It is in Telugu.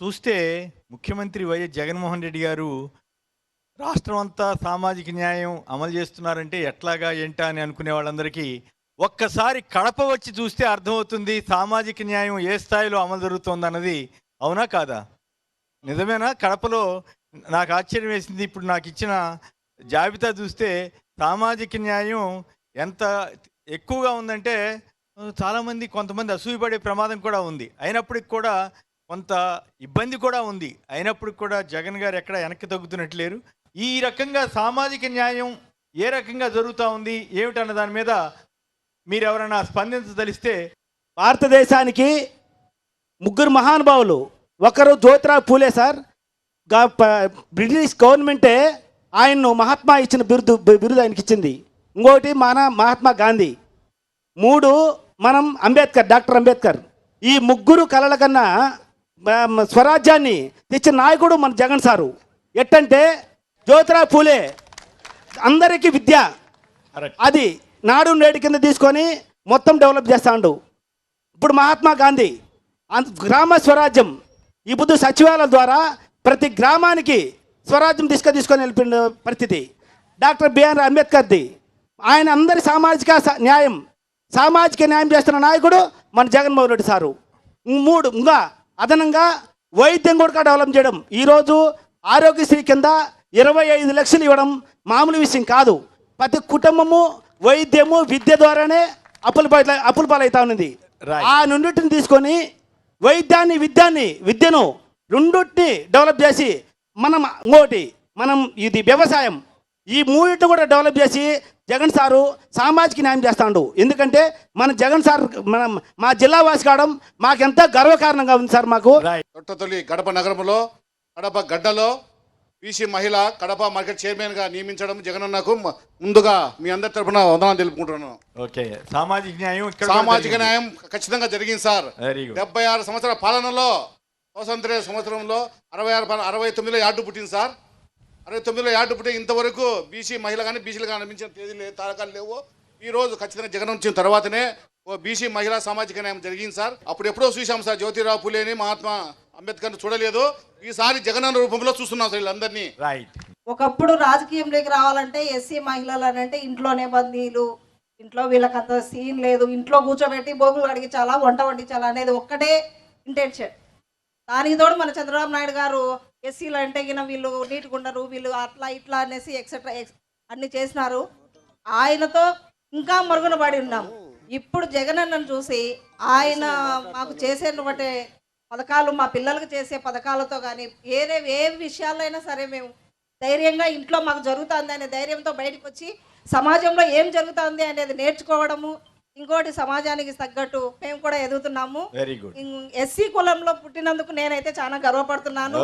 చూస్తే ముఖ్యమంత్రి వైఎస్ జగన్మోహన్ రెడ్డి గారు రాష్ట్రం అంతా సామాజిక న్యాయం అమలు చేస్తున్నారంటే ఎట్లాగా ఏంటా అని అనుకునే వాళ్ళందరికీ ఒక్కసారి కడప వచ్చి చూస్తే అర్థమవుతుంది సామాజిక న్యాయం ఏ స్థాయిలో అమలు జరుగుతుంది అన్నది. అవునా కాదా? నిజమేనా? కడపలో నాకు ఆశ్చర్యం వేసింది. ఇప్పుడు నాకు ఇచ్చిన జాబితా చూస్తే సామాజిక న్యాయం ఎంత ఎక్కువగా ఉందంటే చాలామంది కొంతమంది అసూయపడే ప్రమాదం కూడా ఉంది. అయినప్పటికి కూడా కొంత ఇబ్బంది కూడా ఉంది. అయినప్పటికి కూడా జగన్ గారు ఎక్కడ వెనక్కి తగ్గుతున్నట్లేరు. ఈ రకంగా సామాజిక న్యాయం ఏ రకంగా జరుగుతూ ఉంది ఏమిటన్న దాని మీద మీరు ఎవరైనా స్పందించదలిస్తే. భారతదేశానికి ముగ్గురు మహానుభావులు. ఒకరు జ్యోతిరావు పూలే సార్. బ్రిటిష్ గవర్నమెంటే ఆయన్ను మహాత్మా ఇచ్చిన బిరుదు ఆయనకి ఇచ్చింది. ఇంకోటి మన మహాత్మా గాంధీ. మూడు మనం అంబేద్కర్, డాక్టర్ అంబేద్కర్. ఈ ముగ్గురు కలల కన్నా స్వరాజ్యాన్ని తెచ్చిన నాయకుడు మన జగన్ సారు. ఎట్టంటే జ్యోతిరావు పూలే అందరికీ విద్య, అది నాడు నేడు కింద తీసుకొని మొత్తం డెవలప్ చేస్తాడు. ఇప్పుడు మహాత్మా గాంధీ గ్రామ స్వరాజ్యం. ఇప్పుడు సచివాలయం ద్వారా ప్రతి గ్రామానికి స్వరాజ్యం తీసుకొని వెళ్ళిపోయిన పరిస్థితి. డాక్టర్ బిఆర్ అంబేద్కర్ది. ఆయన అందరి సామాజిక న్యాయం చేస్తున్న నాయకుడు మన జగన్మోహన్ రెడ్డి సారు. మూడు ఇంకా అదనంగా వైద్యం కూడా డెవలప్ చేయడం. ఈరోజు ఆరోగ్యశ్రీ కింద 25 లక్షలు ఇవ్వడం మామూలు విషయం కాదు. ప్రతి కుటుంబము వైద్యము విద్య ద్వారానే అప్పుల పాలవుతా ఉన్నది. ఆ రెండింటిని తీసుకొని విద్యను రెండింటిని డెవలప్ చేసి మనం ఇది వ్యవసాయం, ఈ మూడింటిని కూడా డెవలప్ చేసి జగన్ సారు సామాజిక న్యాయం చేస్తాడు. ఎందుకంటే మన జగన్ సార్ మా జిల్లా వాసి కావడం మాకెంత గర్వకారణంగా ఉంది సార్. మాకు తొట్టతొలి గడప నగరంలో కడప గడ్డలో బీసీ మహిళ కడప మార్కెట్ చైర్మన్గా నియమించడం జగనన్నకు ముందుగా మీ అందరి తరఫున వందనాలు తెలుపుకుంటున్నాను. ఓకే, సామాజిక న్యాయం ఖచ్చితంగా జరిగింది సార్. 76 సంవత్సరాల పాలనలో స్వాతంత్ర్య సంవత్సరంలో 69లో యార్డు పుట్టింది సార్. 69లో యార్డు పుట్టి ఇంతవరకు బీసీ మహిళ కానీ బీసీలు కానీ అనిపించిన తేదీలు తారకాలు లేవు. ఈ రోజు ఖచ్చితంగా జగన్ వచ్చిన తర్వాతనే బీసీ మహిళా సామాజిక న్యాయం జరిగింది సార్. అప్పుడు ఎప్పుడో చూసాం సార్, జ్యోతిరావు పూలేని మహాత్మా అంబేద్కర్ చూడలేదు. ఈసారి జగనన్న రూపంలో చూస్తున్నాం సార్ వీళ్ళందరినీ. ఒకప్పుడు రాజకీయంలోకి రావాలంటే ఎస్సీ మహిళలు అని అంటే ఇంట్లోనే బందీలు, ఇంట్లో వీళ్ళకంత సీన్ లేదు, ఇంట్లో కూర్చోబెట్టి బోగులు అడిగించాలా వంట వండించాలా అనేది ఒక్కటే ఇంటెన్షన్. దానికి తోడు మన చంద్రబాబు నాయుడు గారు ఎస్సీలు అంటే గిన వీళ్ళు నీట్గా ఉండరు, వీళ్ళు అట్లా ఇట్లా అనేసి ఎక్సెట్రా అన్ని చేసినారు. ఆయనతో ఇంకా మరుగున పడి ఉన్నాం. ఇప్పుడు జగన్ అన్నను చూసి ఆయన మాకు చేసేటువంటి పథకాలు, మా పిల్లలకు చేసే పథకాలతో కానీ ఏ విషయాల్లో అయినా సరే మేము ధైర్యంగా ఇంట్లో మాకు జరుగుతుంది అనే ధైర్యంతో బయటకు వచ్చి సమాజంలో ఏం జరుగుతుంది అనేది నేర్చుకోవడము. ఇంకోటి సమాజానికి తగ్గట్టు మేము కూడా ఎదుగుతున్నాము. Very good. ఎస్సీ కులంలో పుట్టినందుకు నేనైతే చాలా గర్వపడుతున్నాను.